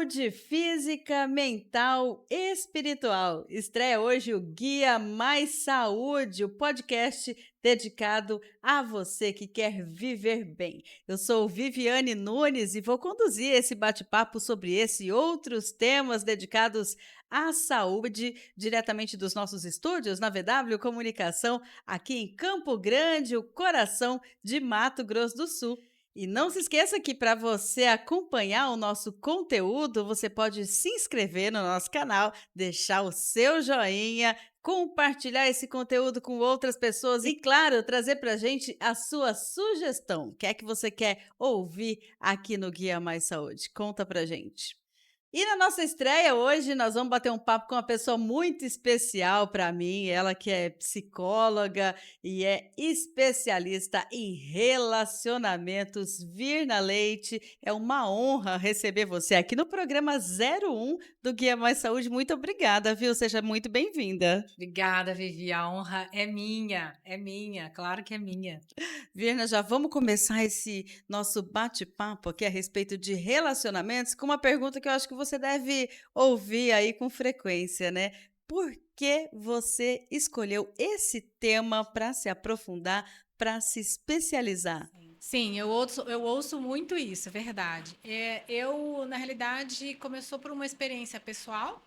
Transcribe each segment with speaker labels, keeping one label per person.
Speaker 1: Saúde física, mental, espiritual. Estreia hoje o Guia Mais Saúde, o podcast dedicado a você que quer viver bem. Eu sou Viviane Nunes e vou conduzir esse bate-papo sobre esse e outros temas dedicados à saúde, diretamente dos nossos estúdios na VW Comunicação, aqui em Campo Grande, o coração de Mato Grosso do Sul. E não se esqueça que para você acompanhar o nosso conteúdo, você pode se inscrever no nosso canal, deixar o seu joinha, compartilhar esse conteúdo com outras pessoas e, claro, trazer para a gente a sua sugestão. O que é que você quer ouvir aqui no Guia Mais Saúde? Conta para gente. E na nossa estreia hoje, nós vamos bater um papo com uma pessoa muito especial para mim, ela que é psicóloga e é especialista em relacionamentos. Virna Leite, é uma honra receber você aqui no programa 01 do Guia Mais Saúde. Muito obrigada, viu? Seja muito bem-vinda.
Speaker 2: Obrigada, Vivi. A honra é minha, claro que é minha.
Speaker 1: Virna, já vamos começar esse nosso bate-papo aqui a respeito de relacionamentos com uma pergunta que eu acho que você deve ouvir aí com frequência, né? Por que você escolheu esse tema para se aprofundar, para se especializar?
Speaker 2: Sim, eu ouço muito isso, é verdade. Na realidade, começou por uma experiência pessoal.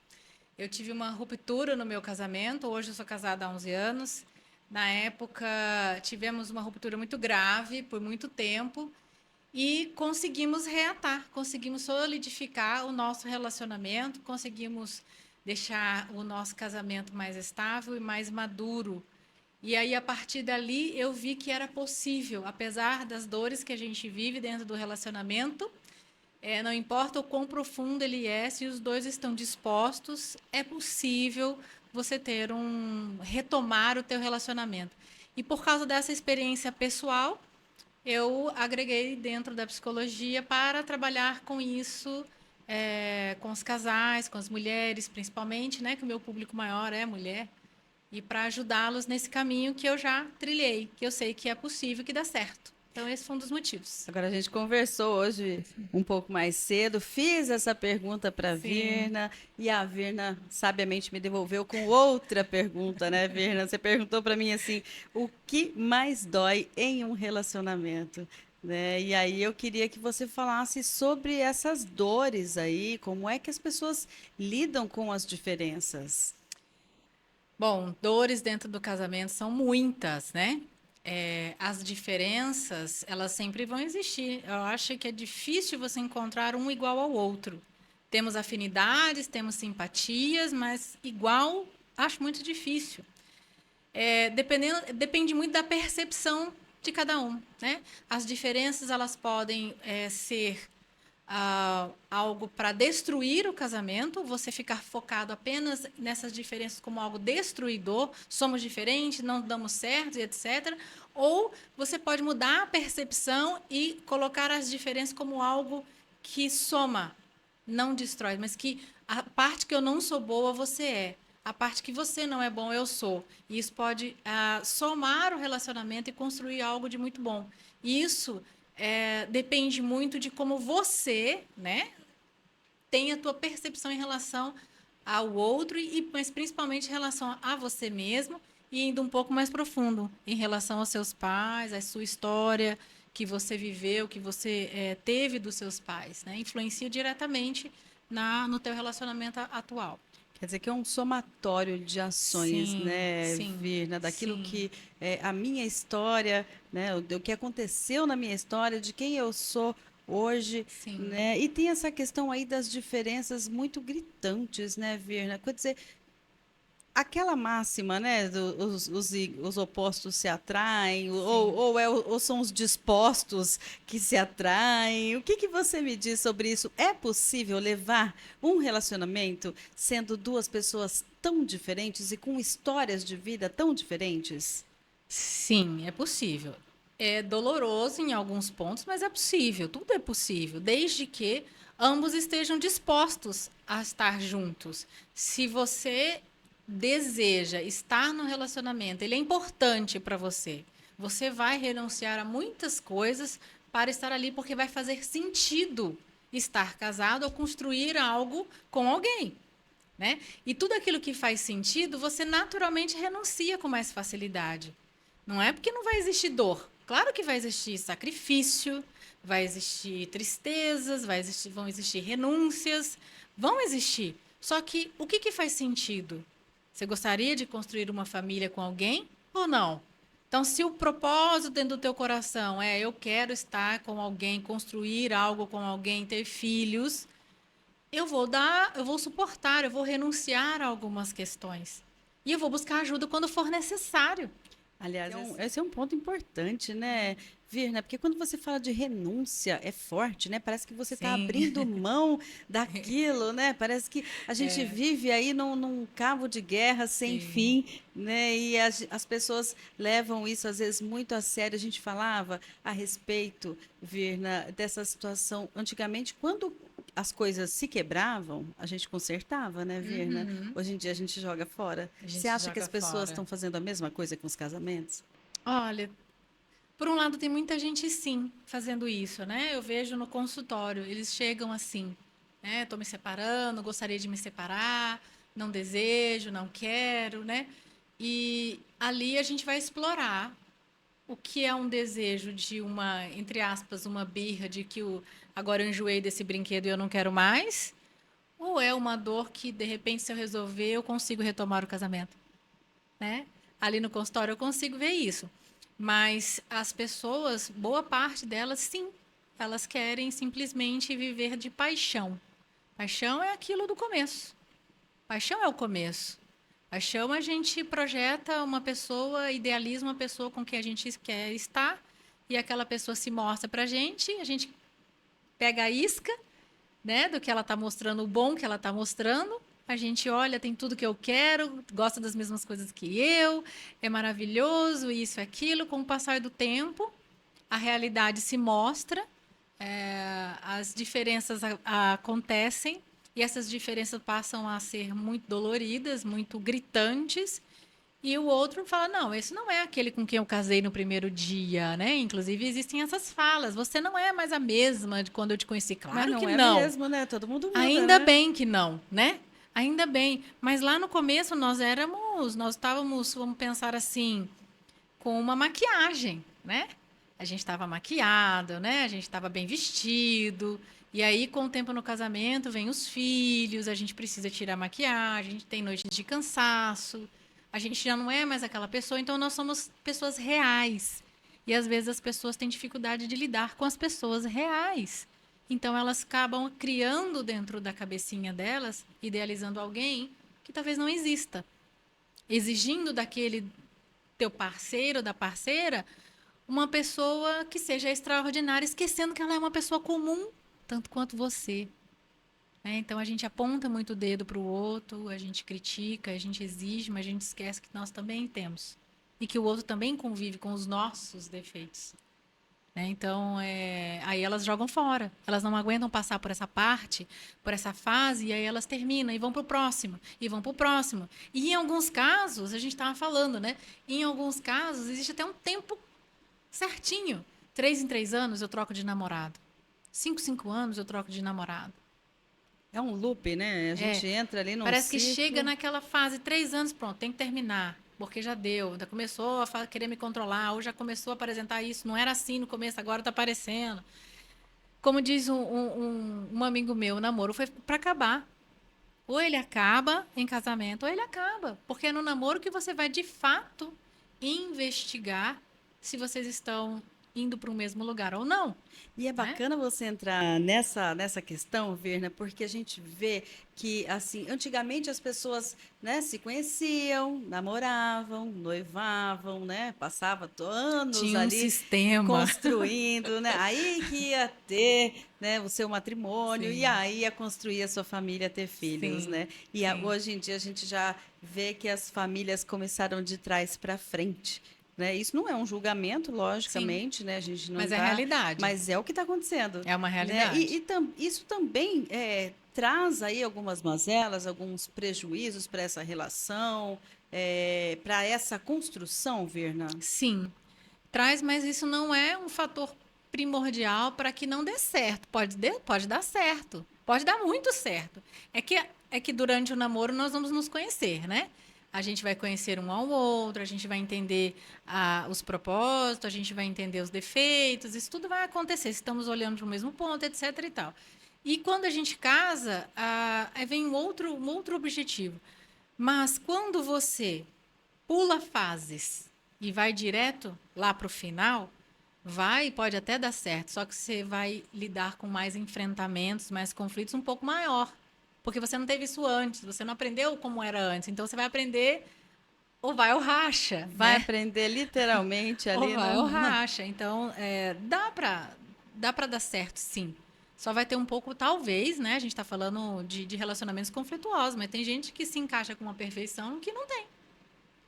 Speaker 2: Eu tive uma ruptura no meu casamento. Hoje eu sou casada há 11 anos. Na época, tivemos uma ruptura muito grave por muito tempo e conseguimos reatar, conseguimos solidificar o nosso relacionamento, conseguimos deixar o nosso casamento mais estável e mais maduro. E aí, a partir dali, eu vi que era possível, apesar das dores que a gente vive dentro do relacionamento, não importa o quão profundo ele é, se os dois estão dispostos, é possível você retomar o teu relacionamento. E por causa dessa experiência pessoal, eu agreguei dentro da psicologia para trabalhar com isso, com os casais, com as mulheres, principalmente, né, que o meu público maior é mulher, e para ajudá-los nesse caminho que eu já trilhei, que eu sei que é possível, que dá certo. Então, esse foi um dos motivos.
Speaker 1: Agora a gente conversou hoje um pouco mais cedo, fiz essa pergunta para a
Speaker 2: Sim.
Speaker 1: Virna e a Virna sabiamente me devolveu com outra pergunta, né, Virna? Você perguntou para mim assim, o que mais dói em um relacionamento? Né? E aí eu queria que você falasse sobre essas dores aí, como é que as pessoas lidam com as diferenças.
Speaker 2: Bom, dores dentro do casamento são muitas, né? As diferenças, elas sempre vão existir. Eu acho que é difícil você encontrar um igual ao outro. Temos afinidades, temos simpatias, mas igual, acho muito difícil. Depende muito da percepção de cada um, né? As diferenças, elas podem ser algo para destruir o casamento, você ficar focado apenas nessas diferenças como algo destruidor, somos diferentes, não damos certo, e etc. Ou você pode mudar a percepção e colocar as diferenças como algo que soma, não destrói, mas que a parte que eu não sou boa, você é. A parte que você não é bom, eu sou. E isso pode somar o relacionamento e construir algo de muito bom. E isso depende muito de como você, né, tem a tua percepção em relação ao outro, mas principalmente em relação a você mesmo e indo um pouco mais profundo em relação aos seus pais, à sua história que você viveu, que você teve dos seus pais, né? Influencia diretamente no teu relacionamento atual.
Speaker 1: Quer dizer que é um somatório de ações,
Speaker 2: Sim,
Speaker 1: né,
Speaker 2: sim,
Speaker 1: Virna, daquilo
Speaker 2: sim,
Speaker 1: que é a minha história, né, o que aconteceu na minha história, de quem eu sou hoje,
Speaker 2: sim.
Speaker 1: né, e tem essa questão aí das diferenças muito gritantes, né, Virna? Quer dizer, aquela máxima, né, os opostos se atraem,
Speaker 2: Sim.
Speaker 1: ou são os dispostos que se atraem? O que que você me diz sobre isso? É possível levar um relacionamento sendo duas pessoas tão diferentes e com histórias de vida tão diferentes?
Speaker 2: Sim, é possível. É doloroso em alguns pontos, mas é possível. Tudo é possível, desde que ambos estejam dispostos a estar juntos. Se você deseja estar no relacionamento, ele é importante para você. Você vai renunciar a muitas coisas para estar ali porque vai fazer sentido. estar casado ou construir algo com alguém, né? E tudo aquilo que faz sentido, você naturalmente renuncia com mais facilidade. Não é porque não vai existir dor. Claro que vai existir sacrifício, vai existir tristezas, vão existir renúncias, vão existir. Só que o que faz sentido? Você gostaria de construir uma família com alguém ou não? Então, se o propósito dentro do teu coração é eu quero estar com alguém, construir algo com alguém, ter filhos, eu vou suportar, eu vou renunciar a algumas questões. E eu vou buscar ajuda quando for necessário.
Speaker 1: Aliás, esse é um ponto importante, né, Virna? Porque quando você fala de renúncia, é forte, né? Parece que você está
Speaker 2: Sim,
Speaker 1: abrindo mão daquilo, né? Parece que a gente vive aí num cabo de guerra sem
Speaker 2: sim.
Speaker 1: fim, né? E as pessoas levam isso, às vezes, muito a sério. A gente falava a respeito, Virna, dessa situação. Antigamente, quando as coisas se quebravam, a gente consertava, né, Virna?
Speaker 2: Uhum.
Speaker 1: Hoje em dia a gente joga fora.
Speaker 2: A
Speaker 1: Você
Speaker 2: gente
Speaker 1: acha que
Speaker 2: joga
Speaker 1: as pessoas
Speaker 2: fora.
Speaker 1: estão fazendo a mesma coisa com os casamentos?
Speaker 2: Olha, por um lado, tem muita gente, sim, fazendo isso, né? Eu vejo no consultório, eles chegam assim, né? Estou me separando, gostaria de me separar, não desejo, não quero, né? E ali a gente vai explorar o que é um desejo de uma, entre aspas, uma birra de que agora eu enjoei desse brinquedo e eu não quero mais, ou é uma dor que, de repente, se eu resolver, eu consigo retomar o casamento, né? Ali no consultório eu consigo ver isso. Mas as pessoas, boa parte delas, sim, elas querem simplesmente viver de paixão. Paixão é aquilo do começo. Paixão é o começo. Paixão a gente projeta uma pessoa, idealiza uma pessoa com quem a gente quer estar, e aquela pessoa se mostra pra gente, a gente pega a isca, né, do que ela está mostrando, o bom que ela está mostrando. A gente olha, tem tudo que eu quero, gosta das mesmas coisas que eu, é maravilhoso, isso, aquilo. Com o passar do tempo, a realidade se mostra, as diferenças acontecem e essas diferenças passam a ser muito doloridas, muito gritantes. E o outro fala: não, esse não é aquele com quem eu casei no primeiro dia, né? Inclusive, existem essas falas: você não é mais a mesma de quando eu te conheci.
Speaker 1: Mas
Speaker 2: Claro que
Speaker 1: não é
Speaker 2: não.
Speaker 1: mesmo, né? Todo mundo muda,
Speaker 2: Ainda
Speaker 1: né?
Speaker 2: bem que não, né? Ainda bem. Mas lá no começo nós estávamos, vamos pensar assim, com uma maquiagem, né? A gente estava maquiado, né? A gente estava bem vestido. E aí, com o tempo no casamento, vem os filhos, a gente precisa tirar a maquiagem, a gente tem noites de cansaço, a gente já não é mais aquela pessoa, então nós somos pessoas reais. E às vezes as pessoas têm dificuldade de lidar com as pessoas reais. Então elas acabam criando dentro da cabecinha delas, idealizando alguém que talvez não exista, exigindo daquele teu parceiro, da parceira, uma pessoa que seja extraordinária, esquecendo que ela é uma pessoa comum, tanto quanto você. Né? Então a gente aponta muito o dedo para o outro, a gente critica, a gente exige, mas a gente esquece que nós também temos. E que o outro também convive com os nossos defeitos. Né? Então, aí elas jogam fora. Elas não aguentam passar por essa parte, por essa fase, e aí elas terminam e vão para o próximo, e vão para o próximo. E em alguns casos, a gente estava falando, né? Em alguns casos, existe até um tempo certinho. 3 em 3 anos eu troco de namorado. 5 em 5 anos eu troco de namorado.
Speaker 1: É um loop, né? A
Speaker 2: É,
Speaker 1: gente entra ali num
Speaker 2: parece que chega
Speaker 1: ciclo.
Speaker 2: naquela fase, 3 anos, pronto, tem que terminar. Porque já deu, já começou a querer me controlar, ou já começou a apresentar isso. Não era assim no começo, agora está aparecendo. Como diz um amigo meu, o namoro foi para acabar. Ou ele acaba em casamento, ou ele acaba. Porque é no namoro que você vai, de fato, investigar se vocês estão indo para o mesmo lugar ou não.
Speaker 1: E é
Speaker 2: Né?
Speaker 1: bacana você entrar nessa questão, Virna, porque a gente vê que, assim, antigamente as pessoas, né, se conheciam, namoravam, noivavam, né, passava anos
Speaker 2: Tinha um
Speaker 1: ali
Speaker 2: sistema.
Speaker 1: construindo, né, aí que ia ter, né, o seu matrimônio, e
Speaker 2: Sim,
Speaker 1: aí ia construir a sua família, ter filhos,
Speaker 2: sim,
Speaker 1: né, e
Speaker 2: sim,
Speaker 1: hoje em dia a gente já vê que as famílias começaram de trás para frente, né, isso não é um julgamento,
Speaker 2: sim.
Speaker 1: logicamente, né, a gente não
Speaker 2: Mas é
Speaker 1: está,
Speaker 2: realidade.
Speaker 1: mas é o que está acontecendo,
Speaker 2: É uma
Speaker 1: né?
Speaker 2: realidade.
Speaker 1: Isso também traz aí algumas mazelas, alguns prejuízos para essa relação, para essa construção, Virna.
Speaker 2: Sim, traz, mas isso não é um fator. primordial para que não dê certo. Pode dar certo. Pode dar muito certo. É que durante o namoro nós vamos nos conhecer, né? A gente vai conhecer um ao outro, a gente vai entender os propósitos, a gente vai entender os defeitos, isso tudo vai acontecer. Se estamos olhando para o mesmo ponto, etc. e tal. E quando a gente casa, aí vem um outro objetivo. Mas quando você pula fases e vai direto lá para o final, pode até dar certo, só que você vai lidar com mais enfrentamentos, mais conflitos um pouco maior. Porque você não teve isso antes, você não aprendeu como era antes. Então você vai aprender ou vai ou racha,
Speaker 1: Vai
Speaker 2: né?
Speaker 1: aprender literalmente
Speaker 2: Ou
Speaker 1: ali
Speaker 2: vai ou
Speaker 1: no.
Speaker 2: racha. Então, dá para dar certo, sim. Só vai ter um pouco, talvez, né? A gente está falando de relacionamentos conflituosos, mas tem gente que se encaixa com uma perfeição que não tem,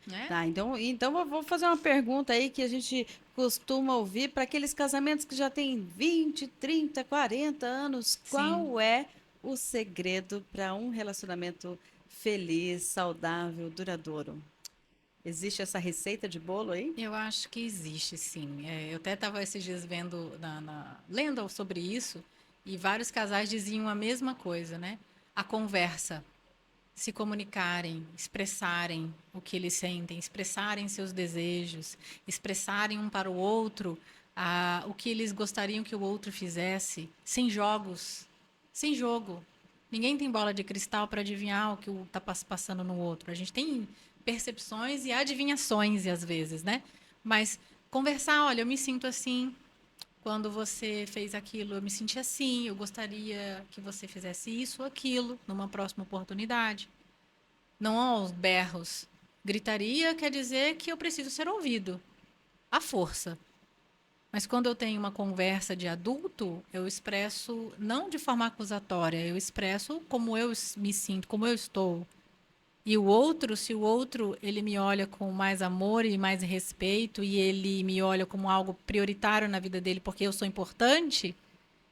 Speaker 2: né?
Speaker 1: Tá, então eu vou fazer uma pergunta aí que a gente costuma ouvir para aqueles casamentos que já têm 20, 30, 40 anos.
Speaker 2: Sim.
Speaker 1: Qual é o segredo para um relacionamento feliz, saudável, duradouro? Existe essa receita de bolo aí?
Speaker 2: Eu acho que existe, sim. Eu até estava esses dias vendo, lendo sobre isso, e vários casais diziam a mesma coisa, né? A conversa, se comunicarem, expressarem o que eles sentem, expressarem seus desejos, expressarem um para o outro o que eles gostariam que o outro fizesse, sem jogos, sem jogo. Ninguém tem bola de cristal para adivinhar o que está passando no outro. A gente tem percepções e adivinhações, às vezes, né? Mas conversar, olha, eu me sinto assim, quando você fez aquilo, eu me senti assim, eu gostaria que você fizesse isso ou aquilo numa próxima oportunidade. Não aos berros. Gritaria quer dizer que eu preciso ser ouvido. À força. Mas quando eu tenho uma conversa de adulto, eu expresso não de forma acusatória, eu expresso como eu me sinto, como eu estou. E o outro, se o outro ele me olha com mais amor e mais respeito e ele me olha como algo prioritário na vida dele porque eu sou importante,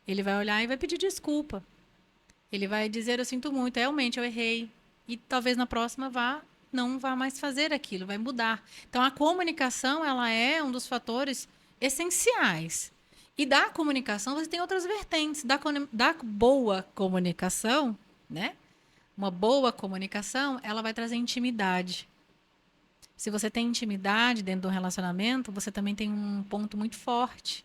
Speaker 2: ele vai olhar e vai pedir desculpa. Ele vai dizer eu sinto muito, realmente eu errei. E talvez na próxima não vá mais fazer aquilo, vai mudar. Então a comunicação, ela é um dos fatores essenciais. E da comunicação você tem outras vertentes. Da boa comunicação, né? Uma boa comunicação, ela vai trazer intimidade. Se você tem intimidade dentro do relacionamento, você também tem um ponto muito forte,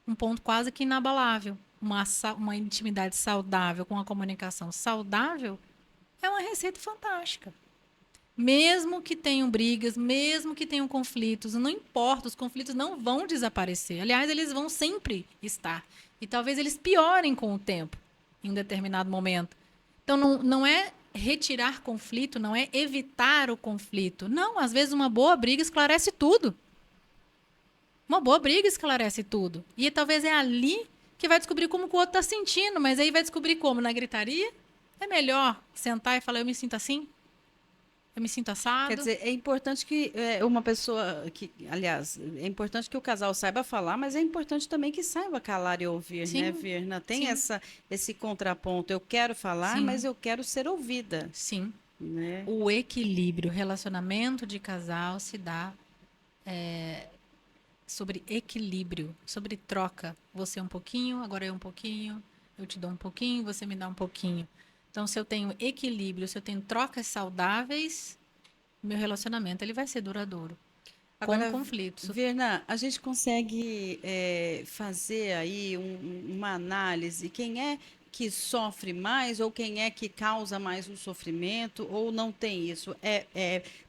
Speaker 2: um ponto quase que inabalável. Uma intimidade saudável com a comunicação saudável é uma receita fantástica. Mesmo que tenham brigas, mesmo que tenham conflitos, não importa, os conflitos não vão desaparecer. Aliás, eles vão sempre estar. E talvez eles piorem com o tempo, em um determinado momento. Então, não é retirar conflito, não é evitar o conflito. Não, às vezes uma boa briga esclarece tudo. Uma boa briga esclarece tudo. E talvez é ali que vai descobrir como que o outro está sentindo, mas aí vai descobrir como? Na gritaria? É melhor sentar e falar, eu me sinto assim, eu me sinto
Speaker 1: Quer
Speaker 2: assado.
Speaker 1: dizer, é importante que uma pessoa que, aliás, é importante que o casal saiba falar, mas é importante também que saiba calar e ouvir, né,
Speaker 2: Sim,
Speaker 1: Virna? Tem
Speaker 2: sim,
Speaker 1: esse contraponto. Eu quero falar, mas
Speaker 2: sim,
Speaker 1: eu quero ser ouvida,
Speaker 2: sim.
Speaker 1: né?
Speaker 2: O equilíbrio, o relacionamento de casal se dá sobre equilíbrio, sobre troca. Você um pouquinho, agora eu um pouquinho, eu te dou um pouquinho, você me dá um pouquinho. Então, se eu tenho equilíbrio, se eu tenho trocas saudáveis, meu relacionamento ele vai ser duradouro, com
Speaker 1: Agora,
Speaker 2: conflitos.
Speaker 1: Verna, a gente consegue fazer aí uma análise, quem é que sofre mais ou quem é que causa mais o sofrimento ou não tem isso?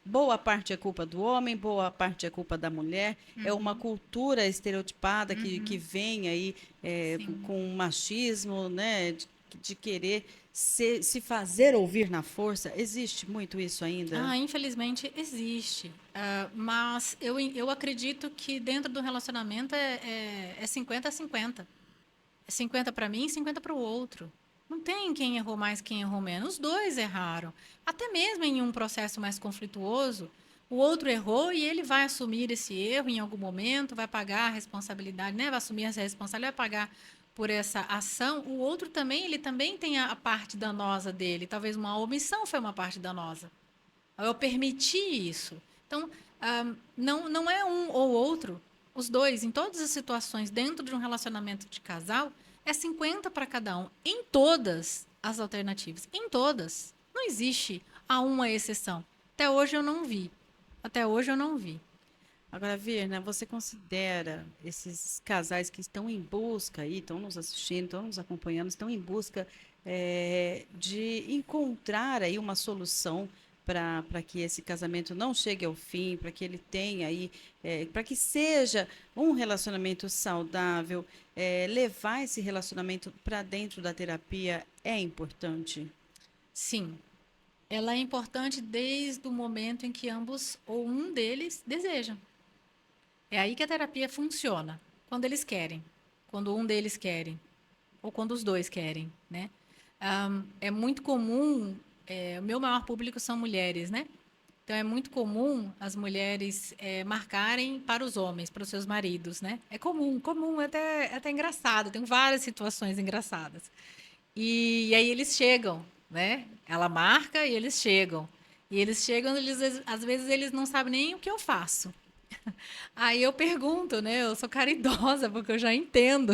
Speaker 1: Boa parte é culpa do homem, boa parte é culpa da mulher, é uma cultura estereotipada que vem aí
Speaker 2: Sim.
Speaker 1: com o machismo, né, de querer se fazer ouvir na força. Existe muito isso ainda?
Speaker 2: Infelizmente existe. Mas eu acredito que dentro do relacionamento é 50 a 50. É 50 para mim e 50 para o outro. Não tem quem errou mais, quem errou menos. Os dois erraram. Até mesmo em um processo mais conflituoso, o outro errou e ele vai assumir esse erro em algum momento, vai pagar a responsabilidade, né? Vai assumir essa responsabilidade, vai pagar por essa ação. O outro também, ele também tem a parte danosa dele. Talvez uma omissão foi uma parte danosa. Eu permiti isso. Então, não é um ou outro. os dois, em todas as situações, dentro de um relacionamento de casal, é 50 para cada um, em todas as alternativas. Em todas. Não existe a uma exceção. Até hoje eu não vi. Até hoje eu não vi.
Speaker 1: Agora, Virna, você considera esses casais que estão em busca aí, estão nos assistindo, estão nos acompanhando, estão em busca de encontrar aí uma solução para que esse casamento não chegue ao fim, para que ele tenha aí, para que seja um relacionamento saudável, levar esse relacionamento para dentro da terapia é importante?
Speaker 2: Sim, ela é importante desde o momento em que ambos ou um deles desejam. É aí que a terapia funciona, quando eles querem, quando um deles querem, ou quando os dois querem, né? É muito comum, o meu maior público são mulheres, né? Então é muito comum as mulheres marcarem para os homens, para os seus maridos, né? É comum, comum, é até engraçado. Tem várias situações engraçadas. E aí eles chegam, né? Ela marca e eles chegam. E eles chegam, às vezes eles não sabem nem o que eu faço. Aí eu pergunto, né? Eu sou caridosa, porque eu já entendo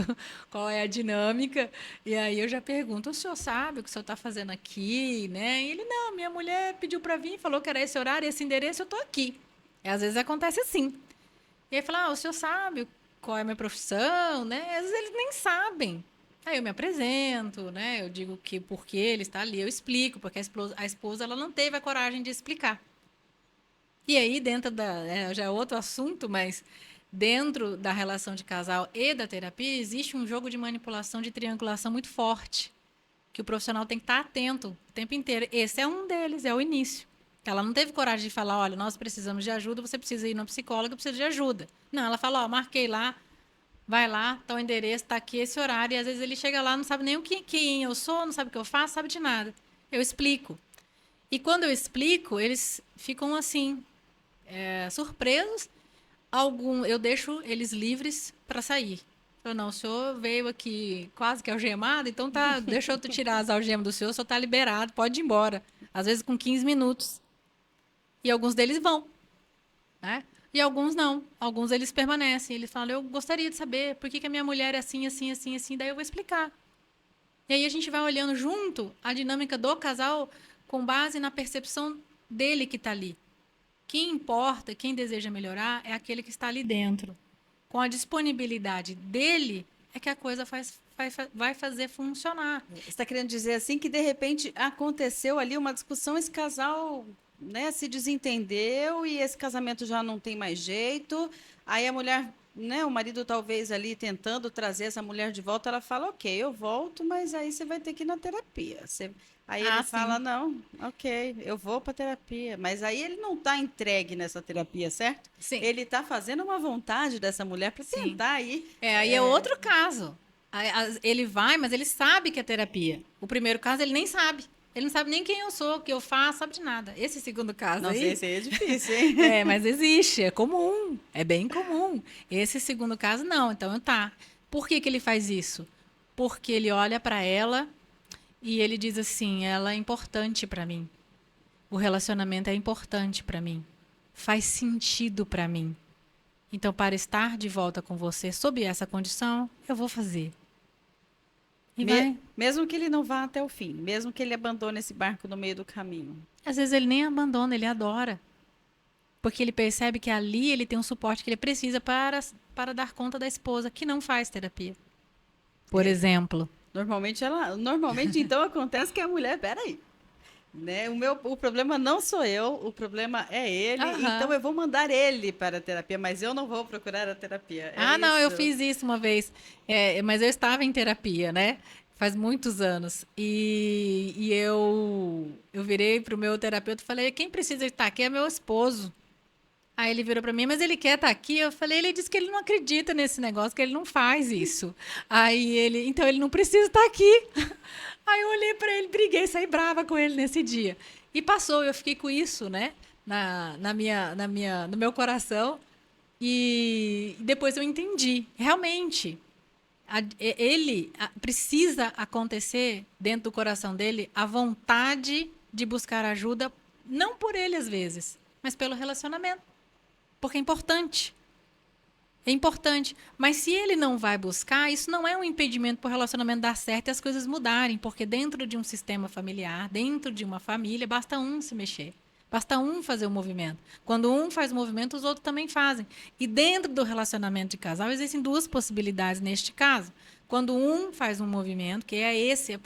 Speaker 2: qual é a dinâmica. E aí eu já pergunto: o senhor sabe o que o senhor está fazendo aqui, né? E ele: não, minha mulher pediu para vir, falou que era esse horário, esse endereço, eu estou aqui. E às vezes acontece assim. E aí fala: o senhor sabe qual é a minha profissão, né? Às vezes eles nem sabem. Aí eu me apresento, né? Eu digo que porque ele está ali, eu explico, porque a esposa ela não teve a coragem de explicar. E aí, dentro já é outro assunto, mas dentro da relação de casal e da terapia, existe um jogo de manipulação, de triangulação muito forte, que o profissional tem que estar atento o tempo inteiro. Esse é um deles, é o início. Ela não teve coragem de falar: olha, nós precisamos de ajuda, você precisa ir no psicólogo, precisa de ajuda. Não, ela fala: ó, marquei lá, vai lá, tá o endereço, tá aqui esse horário. E às vezes ele chega lá, não sabe nem quem eu sou, não sabe o que eu faço, sabe de nada. Eu explico. E quando eu explico, eles ficam assim, surpresos. Eu deixo eles livres para sair. Eu não, o senhor veio aqui quase que algemado, então tá, deixa eu tirar as algemas do senhor, o senhor tá liberado, pode ir embora. Às vezes com 15 minutos. E alguns deles vão, né? E alguns não. Alguns eles permanecem. Eles falam: eu gostaria de saber por que a minha mulher é assim, assim, assim, assim. Daí eu vou explicar. E aí a gente vai olhando junto a dinâmica do casal com base na percepção dele que está ali. Quem importa, quem deseja melhorar é aquele que está ali dentro. Com a disponibilidade dele é que a coisa vai fazer funcionar.
Speaker 1: Você está querendo dizer assim que de repente aconteceu ali uma discussão, esse casal, né, se desentendeu e esse casamento já não tem mais jeito. Aí a mulher, né, o marido talvez ali tentando trazer essa mulher de volta, ela fala: ok, eu volto, mas aí você vai ter que ir na terapia. Aí ele
Speaker 2: Ah,
Speaker 1: fala:
Speaker 2: sim.
Speaker 1: não, ok, eu vou para terapia. Mas aí ele não está entregue nessa terapia, certo?
Speaker 2: Sim.
Speaker 1: Ele está fazendo uma vontade dessa mulher para
Speaker 2: Sim.
Speaker 1: tentar aí.
Speaker 2: Aí é outro caso. Ele vai, mas ele sabe que é terapia. O primeiro caso, ele nem sabe. Ele não sabe nem quem eu sou, o que eu faço, sabe de nada. Esse segundo caso
Speaker 1: Não sei
Speaker 2: aí,
Speaker 1: se é difícil, hein?
Speaker 2: mas existe, é comum, é bem comum. Esse segundo caso, não. Então, tá. Por que ele faz isso? Porque ele olha para ela e ele diz assim: ela é importante para mim. O relacionamento é importante para mim. Faz sentido para mim. Então, para estar de volta com você sob essa condição, eu vou fazer. E vai.
Speaker 1: Mesmo que ele não vá até o fim, mesmo que ele abandone esse barco no meio do caminho.
Speaker 2: Às vezes ele nem abandona, ele adora. Porque ele percebe que ali ele tem um suporte que ele precisa para dar conta da esposa que não faz terapia. Por
Speaker 1: É.
Speaker 2: exemplo.
Speaker 1: Normalmente então acontece que a mulher, peraí, né? O problema não sou eu, o problema é ele, então
Speaker 2: Aham.
Speaker 1: eu vou mandar ele para a terapia, mas eu não vou procurar a terapia. É
Speaker 2: Ah, não,
Speaker 1: isso.
Speaker 2: eu fiz isso uma vez. Mas eu estava em terapia, né? Faz muitos anos. E eu virei pro meu terapeuta e falei: quem precisa estar aqui é meu esposo. Aí ele virou para mim: mas ele quer estar aqui? Eu falei: ele disse que ele não acredita nesse negócio, que ele não faz isso. Aí então ele não precisa estar aqui. Aí eu olhei para ele, briguei, saí brava com ele nesse dia. E passou, eu fiquei com isso, né? No meu coração. E depois eu entendi. Realmente, precisa acontecer dentro do coração dele a vontade de buscar ajuda, não por ele às vezes, mas pelo relacionamento. Porque é importante. É importante. Mas se ele não vai buscar, isso não é um impedimento para o relacionamento dar certo e as coisas mudarem. Porque dentro de um sistema familiar, dentro de uma família, basta um se mexer. Basta um fazer o movimento. Quando um faz o movimento, os outros também fazem. E dentro do relacionamento de casal, existem duas possibilidades neste caso. Quando um faz um movimento, que é esse,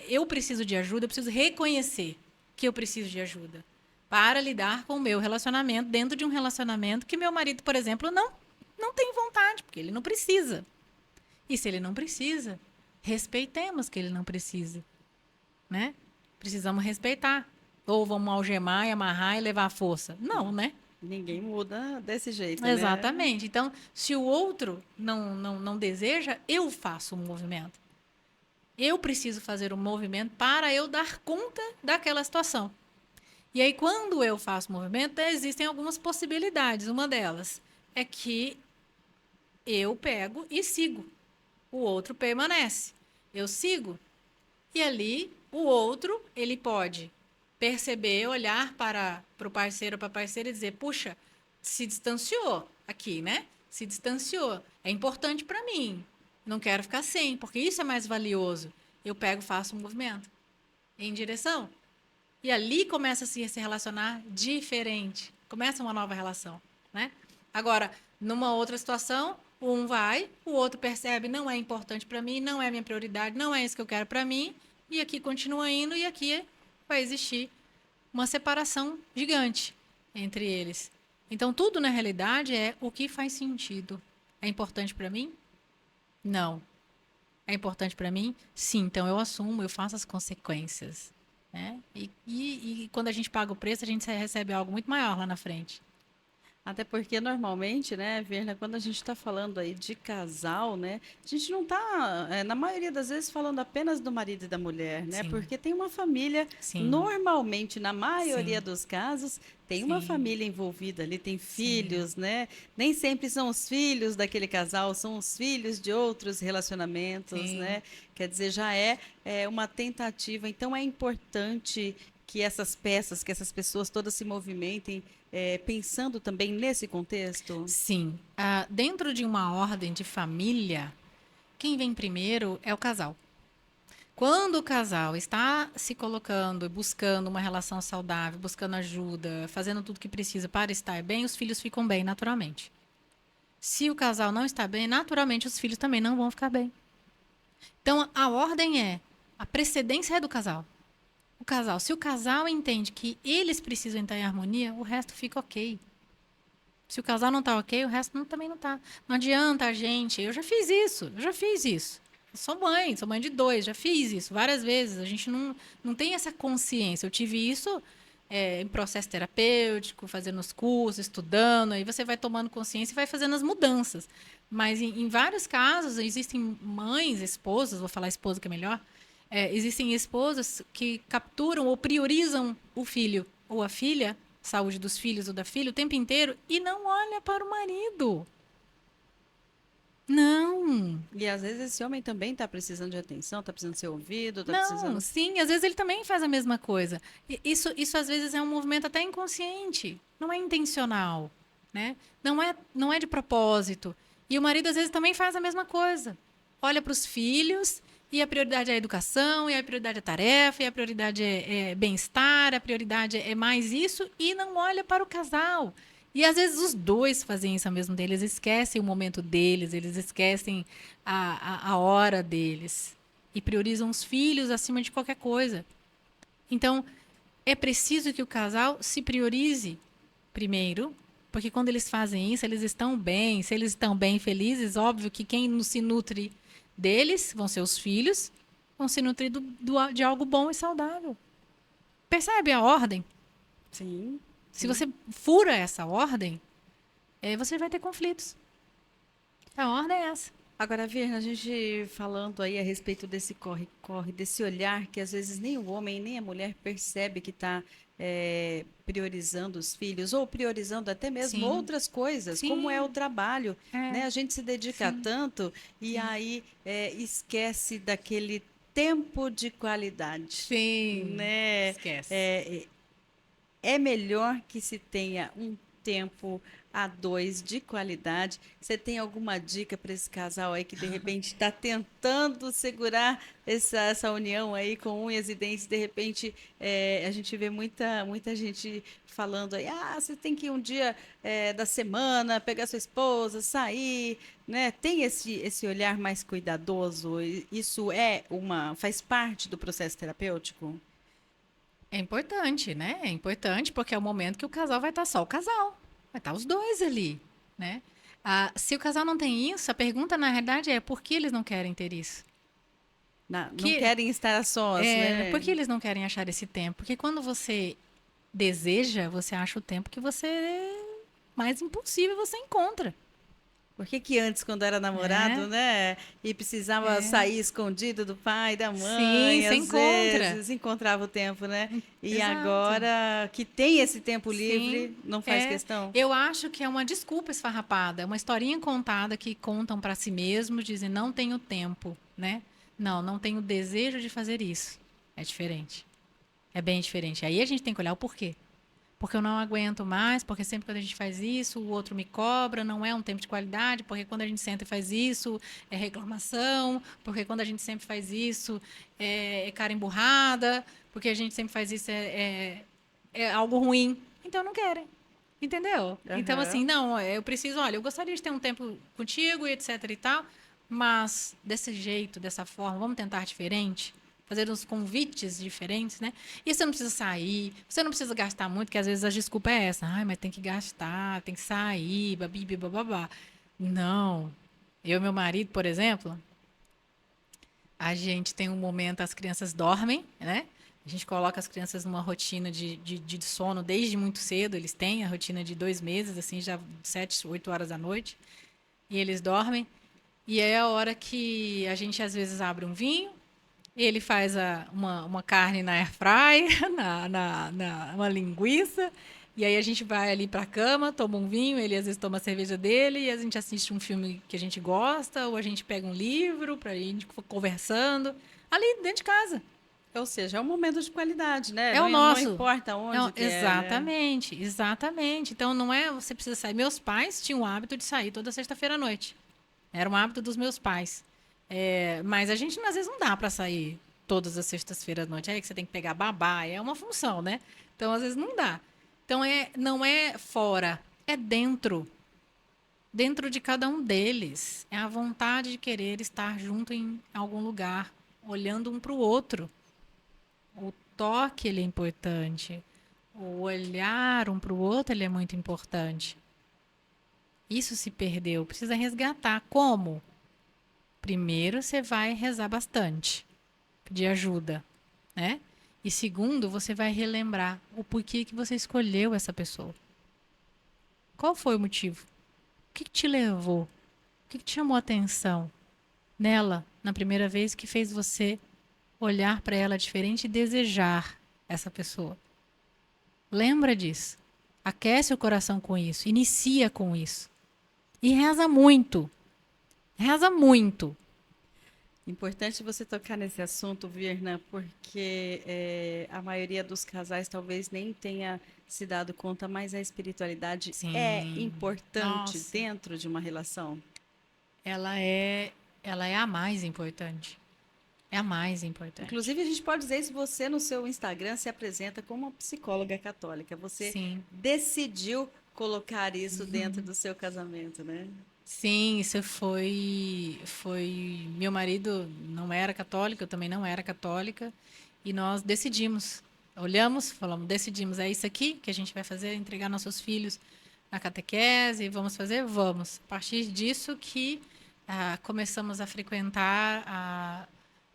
Speaker 2: eu preciso de ajuda, eu preciso reconhecer que eu preciso de ajuda para lidar com o meu relacionamento dentro de um relacionamento que meu marido, por exemplo, não tem vontade, porque ele não precisa. E se ele não precisa, respeitemos que ele não precisa, né? Precisamos respeitar. Ou vamos algemar e amarrar e levar à força. Não, né?
Speaker 1: Ninguém muda desse jeito, né?
Speaker 2: Exatamente. Então, se o outro não deseja, eu faço o movimento. Eu preciso fazer o movimento para eu dar conta daquela situação. E aí, quando eu faço o movimento, existem algumas possibilidades. Uma delas é que eu pego e sigo. O outro permanece. Eu sigo. E ali, o outro, ele pode perceber, olhar para o parceiro ou para a parceira e dizer, puxa, se distanciou aqui, né? Se distanciou. É importante para mim. Não quero ficar sem, porque isso é mais valioso. Eu pego e faço um movimento em direção. E ali começa-se a se relacionar diferente. Começa uma nova relação, né? Agora, numa outra situação, um vai, o outro percebe, não é importante para mim, não é minha prioridade, não é isso que eu quero para mim, e aqui continua indo, e aqui vai existir uma separação gigante entre eles. Então, tudo na realidade é o que faz sentido. É importante para mim? Não. É importante para mim? Sim, então eu assumo, eu faço as consequências. Né? E quando a gente paga o preço, a gente recebe algo muito maior lá na frente.
Speaker 1: Até porque normalmente, né, Verna, quando a gente está falando aí de casal, né, a gente não está, na maioria das vezes, falando apenas do marido e da mulher, né?
Speaker 2: Sim,
Speaker 1: Porque tem uma família,
Speaker 2: sim,
Speaker 1: normalmente, na maioria
Speaker 2: sim,
Speaker 1: dos casos, tem uma
Speaker 2: sim,
Speaker 1: família envolvida ali, tem
Speaker 2: sim,
Speaker 1: filhos, né? Nem sempre são os filhos daquele casal, são os filhos de outros relacionamentos,
Speaker 2: sim.
Speaker 1: né? Quer dizer, já é uma tentativa. Então é importante que essas peças, que essas pessoas todas se movimentem pensando também nesse contexto?
Speaker 2: Sim. Ah, dentro de uma ordem de família, quem vem primeiro é o casal. Quando o casal está se colocando e buscando uma relação saudável, buscando ajuda, fazendo tudo que precisa para estar bem, os filhos ficam bem naturalmente. Se o casal não está bem, naturalmente os filhos também não vão ficar bem. Então a ordem é: a precedência é do casal. O casal, se o casal entende que eles precisam entrar em harmonia, o resto fica ok. Se o casal não tá ok, o resto também não tá. Não adianta a gente. Eu já fiz isso, eu já fiz isso. Eu sou mãe de dois, já fiz isso várias vezes. A gente não tem essa consciência. Eu tive isso em processo terapêutico, fazendo os cursos, estudando. Aí você vai tomando consciência e vai fazendo as mudanças. Mas em vários casos, existem mães, esposas, vou falar esposa que é melhor, existem esposas que capturam ou priorizam o filho ou a filha, saúde dos filhos ou da filha, o tempo inteiro e não olha para o marido. Não,
Speaker 1: E às vezes esse homem também está precisando de atenção, está precisando ser ouvido, está
Speaker 2: não,
Speaker 1: precisando.
Speaker 2: sim, às vezes ele também faz a mesma coisa. Isso às vezes é um movimento até inconsciente, não é intencional, né? Não é de propósito. E o marido às vezes também faz a mesma coisa. Olha para os filhos e a prioridade é a educação, e a prioridade é a tarefa, e a prioridade é bem-estar, a prioridade é mais isso e não olha para o casal. E às vezes os dois fazem isso mesmo deles, esquecem o momento deles, eles esquecem a hora deles e priorizam os filhos acima de qualquer coisa. Então, é preciso que o casal se priorize primeiro, porque quando eles fazem isso, eles estão bem. Se eles estão bem e felizes, óbvio que quem se nutre deles vão ser os filhos, vão se nutrir de algo bom e saudável. Percebe a ordem?
Speaker 1: Sim,
Speaker 2: Se
Speaker 1: sim.
Speaker 2: você fura essa ordem, você vai ter conflitos. A ordem é essa.
Speaker 1: Agora, Virna, a gente falando aí a respeito desse corre-corre, desse olhar que às vezes nem o homem nem a mulher percebe que está priorizando os filhos ou priorizando até mesmo
Speaker 2: Sim,
Speaker 1: outras coisas, como é o
Speaker 2: sim,
Speaker 1: trabalho,
Speaker 2: é,
Speaker 1: né? A gente se dedica
Speaker 2: sim,
Speaker 1: tanto e
Speaker 2: sim.
Speaker 1: aí esquece daquele tempo de qualidade,
Speaker 2: Sim,
Speaker 1: né?
Speaker 2: esquece.
Speaker 1: É, é melhor que se tenha um tempo a dois de qualidade. Você tem alguma dica para esse casal aí que de repente está tentando segurar essa união aí com unhas e dentes? De repente, a gente vê muita gente falando aí, você tem que ir um dia da semana pegar sua esposa, sair, né? Tem esse olhar mais cuidadoso? Isso faz parte do processo terapêutico?
Speaker 2: É importante, né? É importante porque é o momento que o casal vai estar só o casal. Vai estar os dois ali, né? Se o casal não tem isso, a pergunta na realidade é por que eles não querem ter isso?
Speaker 1: Não querem estar a sós,
Speaker 2: Por
Speaker 1: né?
Speaker 2: que eles não querem achar esse tempo? Porque quando você deseja, você acha o tempo que você mais impossível você encontra.
Speaker 1: Por que que antes, quando era
Speaker 2: É,
Speaker 1: namorado, né, e precisava
Speaker 2: é.
Speaker 1: sair escondido do pai, da
Speaker 2: Sim,
Speaker 1: mãe,
Speaker 2: você
Speaker 1: às
Speaker 2: encontra.
Speaker 1: vezes encontrava o tempo, né? E
Speaker 2: Exato.
Speaker 1: agora que tem esse tempo
Speaker 2: Sim,
Speaker 1: livre, não faz
Speaker 2: é.
Speaker 1: questão?
Speaker 2: Eu acho que é uma desculpa esfarrapada, é uma historinha contada que contam para si mesmos, dizem não tenho tempo, né? Não tenho desejo de fazer isso. É diferente. É bem diferente. Aí a gente tem que olhar o porquê. Porque eu não aguento mais, porque sempre quando a gente faz isso, o outro me cobra, não é um tempo de qualidade, porque quando a gente senta e faz isso, é reclamação, porque quando a gente sempre faz isso, é cara emburrada, porque a gente sempre faz isso, é algo ruim. Então não querem. Entendeu? Então, assim,
Speaker 1: Aham.
Speaker 2: não, eu preciso, olha, eu gostaria de ter um tempo contigo e etc e tal, mas desse jeito, dessa forma, vamos tentar diferente? Fazer uns convites diferentes, né? E você não precisa sair, você não precisa gastar muito, porque às vezes a desculpa é essa. Ai, mas tem que gastar, tem que sair, babibi, bababá. Não. Eu e meu marido, por exemplo, a gente tem um momento, as crianças dormem, né? A gente coloca as crianças numa rotina de sono desde muito cedo. Eles têm a rotina de 2 meses, assim, já 7, 8 horas da noite. E eles dormem. E é a hora que a gente às vezes abre um vinho, ele faz uma carne na air fry, uma linguiça, e aí a gente vai ali para a cama, toma um vinho, ele às vezes toma a cerveja dele, e a gente assiste um filme que a gente gosta, ou a gente pega um livro para ir conversando, ali dentro de casa.
Speaker 1: Ou seja, é um momento de qualidade, né?
Speaker 2: É o
Speaker 1: Não
Speaker 2: nosso.
Speaker 1: importa onde que é, né?
Speaker 2: Exatamente, exatamente. Então não é você precisa sair. Meus pais tinham o hábito de sair toda sexta-feira à noite. Era um hábito dos meus pais. Mas a gente às vezes não dá para sair todas as sextas-feiras à noite. É aí que você tem que pegar babá, é uma função, né? Então às vezes não dá. Então não é fora, é dentro. Dentro de cada um deles. É a vontade de querer estar junto em algum lugar, olhando um para o outro. O toque ele é importante. O olhar um para o outro ele é muito importante. Isso se perdeu, precisa resgatar. Como? Primeiro, você vai rezar bastante, pedir ajuda, né? E segundo, você vai relembrar o porquê que você escolheu essa pessoa. Qual foi o motivo? O que te levou? O que te chamou a atenção nela na primeira vez que fez você olhar para ela diferente e desejar essa pessoa? Lembra disso. Aquece o coração com isso. Inicia com isso. E reza muito. Reza muito.
Speaker 1: Importante você tocar nesse assunto, Virna, porque a maioria dos casais talvez nem tenha se dado conta, mas a espiritualidade é
Speaker 2: Sim.
Speaker 1: importante
Speaker 2: Nossa.
Speaker 1: dentro de uma relação.
Speaker 2: Ela é, ela é a mais importante. É a mais importante.
Speaker 1: Inclusive, a gente pode dizer isso, você no seu Instagram se apresenta como uma psicóloga católica. Você
Speaker 2: Sim.
Speaker 1: decidiu colocar isso dentro do seu casamento, né?
Speaker 2: Sim, isso foi meu marido não era católico, eu também não era católica, e nós decidimos, olhamos, falamos, decidimos, é isso aqui que a gente vai fazer, entregar nossos filhos na catequese, vamos fazer, vamos. A partir disso que começamos a frequentar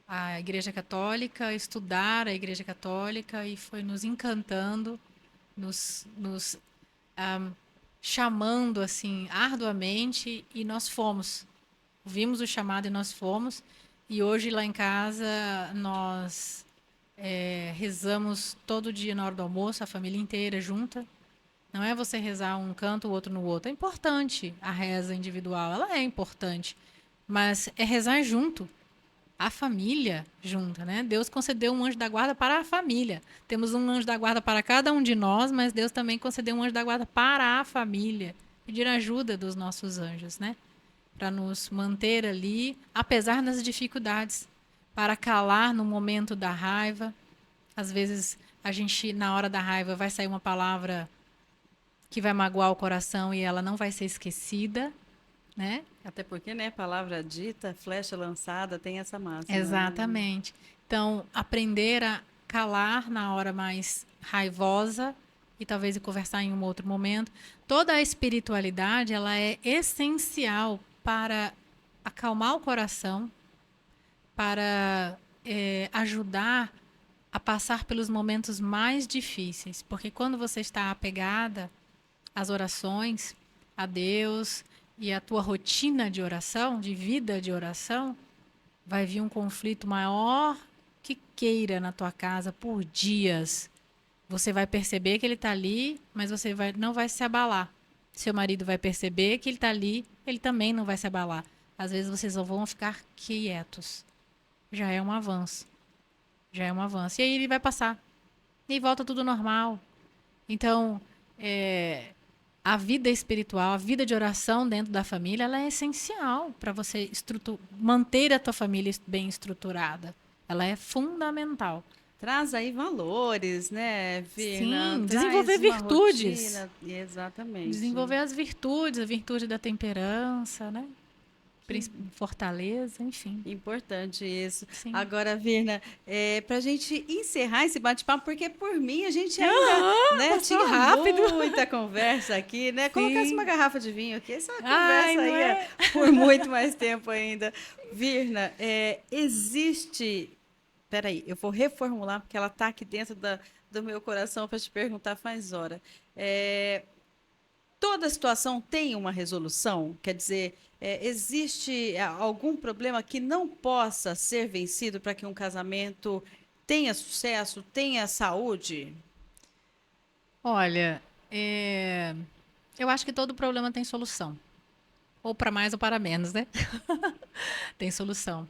Speaker 2: a Igreja Católica, estudar a Igreja Católica e foi nos encantando, nos chamando assim arduamente e nós fomos. Vimos o chamado e nós fomos. E hoje lá em casa nós rezamos todo dia na hora do almoço, a família inteira junta. Não é você rezar um canto, o outro no outro. É importante a reza individual, ela é importante. Mas é rezar junto. a família junta, né? Deus concedeu um anjo da guarda para a família. Temos um anjo da guarda para cada um de nós, mas Deus também concedeu um anjo da guarda para a família. Pedir ajuda dos nossos anjos, né? Para nos manter ali, apesar das dificuldades, para calar no momento da raiva. Às vezes, a gente, na hora da raiva, vai sair uma palavra que vai magoar o coração e ela não vai ser esquecida, né?
Speaker 1: Até porque, né, palavra dita, flecha lançada, tem essa máxima, né?
Speaker 2: Exatamente. Então, aprender a calar na hora mais raivosa e talvez conversar em um outro momento. Toda a espiritualidade, ela é essencial para acalmar o coração, para ajudar a passar pelos momentos mais difíceis. Porque quando você está apegada às orações, a Deus e a tua rotina de oração, de vida de oração, vai vir um conflito maior que queira na tua casa por dias. Você vai perceber que ele está ali, mas você não vai se abalar. Seu marido vai perceber que ele está ali, ele também não vai se abalar. Às vezes vocês só vão ficar quietos. Já é um avanço. Já é um avanço. E aí ele vai passar. E volta tudo normal. Então, a vida espiritual, a vida de oração dentro da família, ela é essencial para você manter a tua família bem estruturada. Ela é fundamental.
Speaker 1: Traz aí valores, né, Virna?
Speaker 2: Sim,
Speaker 1: Traz
Speaker 2: desenvolver
Speaker 1: uma
Speaker 2: virtudes.
Speaker 1: rotina. Exatamente.
Speaker 2: Desenvolver as virtudes, a virtude da temperança, né? Fortaleza, enfim.
Speaker 1: Importante isso.
Speaker 2: Sim.
Speaker 1: Agora, Virna, para a gente encerrar esse bate-papo, porque por mim a gente ainda né, tinha
Speaker 2: rápido.
Speaker 1: muita conversa aqui, né?
Speaker 2: Sim.
Speaker 1: Colocasse uma garrafa de vinho aqui, essa conversa ia por muito mais tempo ainda. Virna, existe... Peraí, eu vou reformular, porque ela está aqui dentro do meu coração para te perguntar faz hora. Toda situação tem uma resolução? Quer dizer, existe algum problema que não possa ser vencido para que um casamento tenha sucesso, tenha saúde?
Speaker 2: Olha, eu acho que todo problema tem solução. Ou para mais ou para menos, né? Tem solução.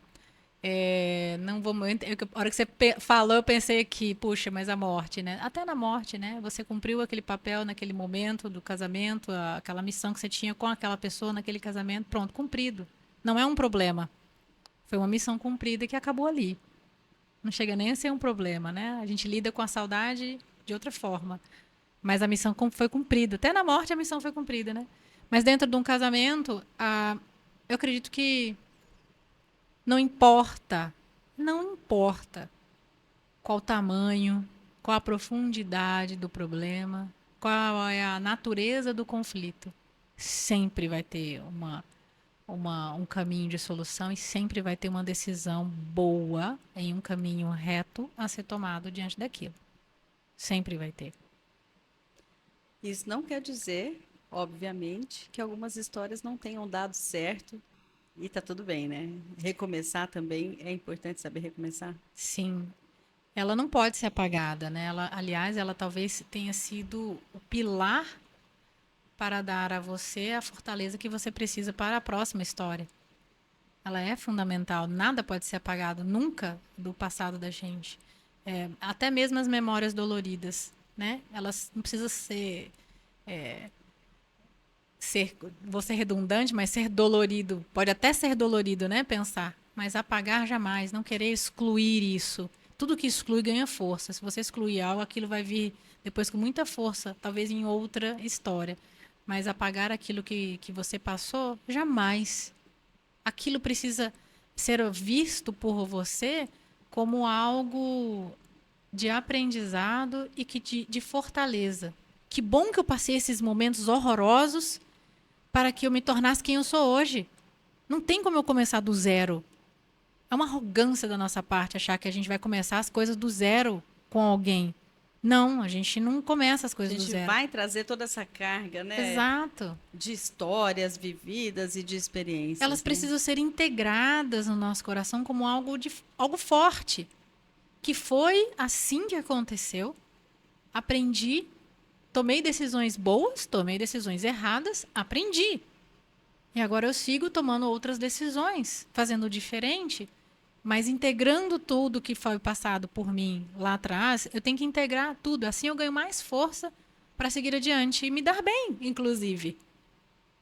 Speaker 2: Não vamos. A hora que você falou, eu pensei aqui, puxa, mas a morte, né? Até na morte, né? Você cumpriu aquele papel naquele momento do casamento, aquela missão que você tinha com aquela pessoa naquele casamento, pronto, cumprido. Não é um problema. Foi uma missão cumprida que acabou ali. Não chega nem a ser um problema, né? A gente lida com a saudade de outra forma. Mas a missão foi cumprida. Até na morte a missão foi cumprida, né? Mas dentro de um casamento, eu acredito que não importa qual o tamanho, qual a profundidade do problema, qual é a natureza do conflito. Sempre vai ter um caminho de solução e sempre vai ter uma decisão boa em um caminho reto a ser tomado diante daquilo. Sempre vai ter.
Speaker 1: Isso não quer dizer, obviamente, que algumas histórias não tenham dado certo. E tá tudo bem, né? Recomeçar também, é importante saber recomeçar?
Speaker 2: Sim. Ela não pode ser apagada, né? Aliás, ela talvez tenha sido o pilar para dar a você a fortaleza que você precisa para a próxima história. Ela é fundamental. Nada pode ser apagado nunca do passado da gente. Até mesmo as memórias doloridas, né? Elas não precisam vou ser redundante, mas ser dolorido. Pode até ser dolorido, né? Pensar. Mas apagar jamais. Não querer excluir isso. Tudo que exclui ganha força. Se você excluir algo, aquilo vai vir depois com muita força. Talvez em outra história. Mas apagar aquilo que você passou, jamais. Aquilo precisa ser visto por você como algo de aprendizado e de fortaleza. Que bom que eu passei esses momentos horrorosos para que eu me tornasse quem eu sou hoje. Não tem como eu começar do zero. É uma arrogância da nossa parte achar que a gente vai começar as coisas do zero com alguém. Não, a gente não começa as coisas do zero.
Speaker 1: A gente vai trazer toda essa carga, né?
Speaker 2: Exato.
Speaker 1: De histórias vividas e de experiências.
Speaker 2: Elas precisam ser integradas no nosso coração como algo forte. Que foi assim que aconteceu. Aprendi. Tomei decisões boas, tomei decisões erradas, aprendi. E agora eu sigo tomando outras decisões, fazendo diferente, Mas integrando tudo que foi passado por mim lá atrás, eu tenho que integrar tudo. Assim eu ganho mais força para seguir adiante e me dar bem, inclusive.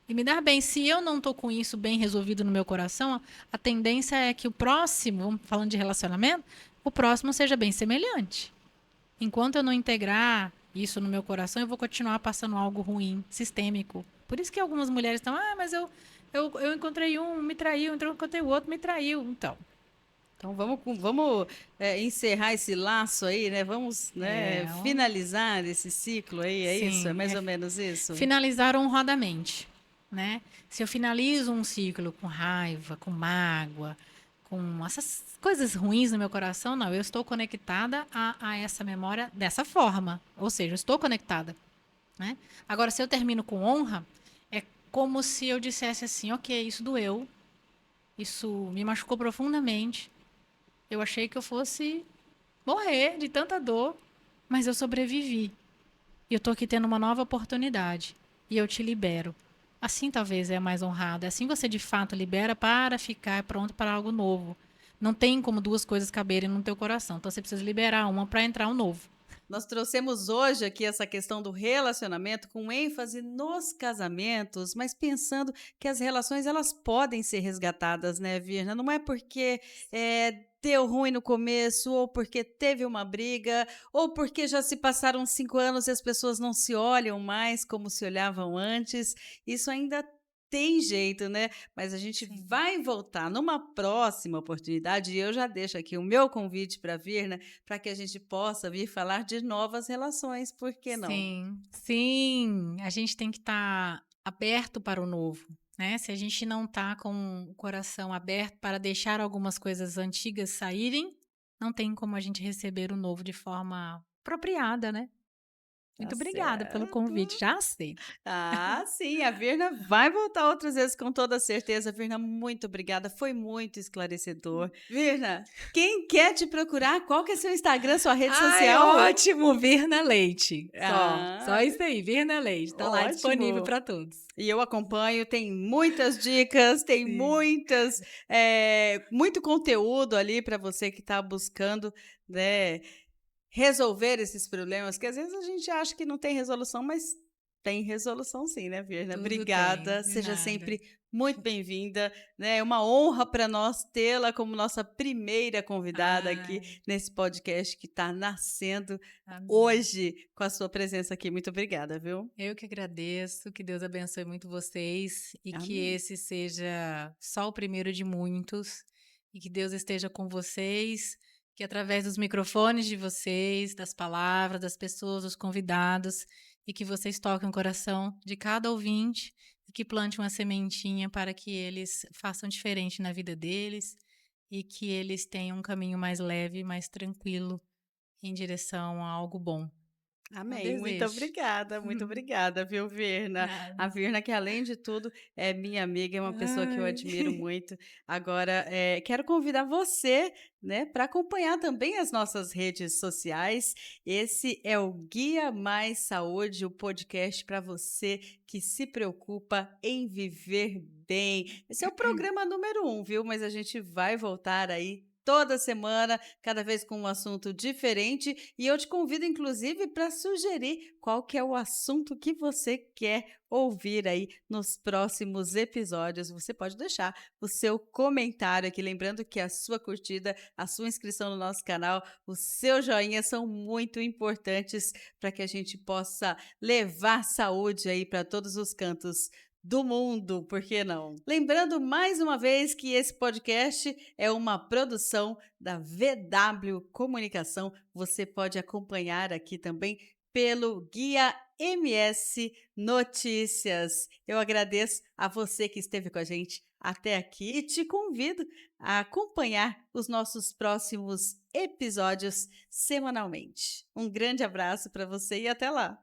Speaker 2: E me dar bem. Se eu não estou com isso bem resolvido no meu coração, a tendência é que o próximo, falando de relacionamento, o próximo seja bem semelhante. Enquanto eu não integrar isso no meu coração, eu vou continuar passando algo ruim, sistêmico. Por isso que algumas mulheres estão, mas eu encontrei um, me traiu, então eu encontrei o outro, me traiu.
Speaker 1: Então vamos encerrar esse laço aí, né? Vamos, né,
Speaker 2: É,
Speaker 1: finalizar esse ciclo aí, é isso? É
Speaker 2: sim,
Speaker 1: mais ou menos isso?
Speaker 2: finalizar honradamente, né? Se eu finalizo um ciclo com raiva, com mágoa, com essas coisas ruins no meu coração, não, eu estou conectada a essa memória dessa forma. Ou seja, eu estou conectada, né? Agora, se eu termino com honra, é como se eu dissesse assim, ok, isso doeu, isso me machucou profundamente, eu achei que eu fosse morrer de tanta dor, mas eu sobrevivi. E eu tô aqui tendo uma nova oportunidade. E eu te libero. Assim talvez é mais honrado. É assim você de fato libera para ficar pronto para algo novo. Não tem como duas coisas caberem no teu coração. Então você precisa liberar uma para entrar um novo.
Speaker 1: Nós trouxemos hoje aqui essa questão do relacionamento com ênfase nos casamentos, mas pensando que as relações elas podem ser resgatadas, né, Virna? Não é porque deu ruim no começo, ou porque teve uma briga, ou porque já se passaram 5 anos e as pessoas não se olham mais como se olhavam antes. Isso ainda tem jeito, né? Mas a gente
Speaker 2: Sim.
Speaker 1: vai voltar numa próxima oportunidade, e eu já deixo aqui o meu convite para Virna, para que a gente possa vir falar de novas relações, por que não?
Speaker 2: Sim, sim. A gente tem que estar aberto para o novo, né? Se a gente não tá com o coração aberto para deixar algumas coisas antigas saírem, não tem como a gente receber o novo de forma apropriada, né?
Speaker 1: Tá
Speaker 2: Muito obrigada pelo convite.
Speaker 1: certo.
Speaker 2: Já aceito.
Speaker 1: Ah, sim, a Virna vai voltar outras vezes com toda certeza. Virna, muito obrigada, foi muito esclarecedor. Virna, quem quer te procurar, qual que é seu Instagram, sua rede
Speaker 2: Ai,
Speaker 1: social?
Speaker 2: ótimo, Virna Leite. Só
Speaker 1: Ah,
Speaker 2: isso aí, Virna Leite. Tá lá disponível
Speaker 1: ótimo.
Speaker 2: para todos.
Speaker 1: E eu acompanho, tem muitas dicas, tem
Speaker 2: Sim.
Speaker 1: muito conteúdo ali para você que está buscando, né, resolver esses problemas, que às vezes a gente acha que não tem resolução, mas tem resolução sim, né, Virna?
Speaker 2: Tudo tem,
Speaker 1: Obrigada,
Speaker 2: de
Speaker 1: seja
Speaker 2: nada.
Speaker 1: sempre muito bem-vinda, né? É uma honra para nós tê-la como nossa primeira convidada aqui
Speaker 2: Ai,
Speaker 1: nesse podcast que está nascendo
Speaker 2: amém.
Speaker 1: hoje com a sua presença aqui. Muito obrigada, viu?
Speaker 2: Eu que agradeço, que Deus abençoe muito vocês e que
Speaker 1: Amém.
Speaker 2: esse seja só o primeiro de muitos e que Deus esteja com vocês, que através dos microfones de vocês, das palavras, das pessoas, dos convidados, e que vocês toquem o coração de cada ouvinte e que plante uma sementinha para que eles façam diferente na vida deles e que eles tenham um caminho mais leve, mais tranquilo em direção a algo bom. É o
Speaker 1: Amém.
Speaker 2: desejo.
Speaker 1: Muito obrigada, viu, Virna? A
Speaker 2: Nada.
Speaker 1: Virna, que além de tudo é minha amiga, é uma pessoa que eu
Speaker 2: Ai.
Speaker 1: admiro muito. Agora, quero convidar você, né, para acompanhar também as nossas redes sociais. Esse é o Guia Mais Saúde, o podcast para você que se preocupa em viver bem. Esse é o programa número 1, viu? Mas a gente vai voltar aí toda semana, cada vez com um assunto diferente, e eu te convido inclusive para sugerir qual que é o assunto que você quer ouvir aí nos próximos episódios. Você pode deixar o seu comentário aqui, lembrando que a sua curtida, a sua inscrição no nosso canal, o seu joinha são muito importantes para que a gente possa levar saúde aí para todos os cantos do mundo, por que não? Lembrando mais uma vez que esse podcast é uma produção da VW Comunicação. Você pode acompanhar aqui também pelo Guia MS Notícias. Eu agradeço a você que esteve com a gente até aqui e te convido a acompanhar os nossos próximos episódios semanalmente. Um grande abraço para você e até lá!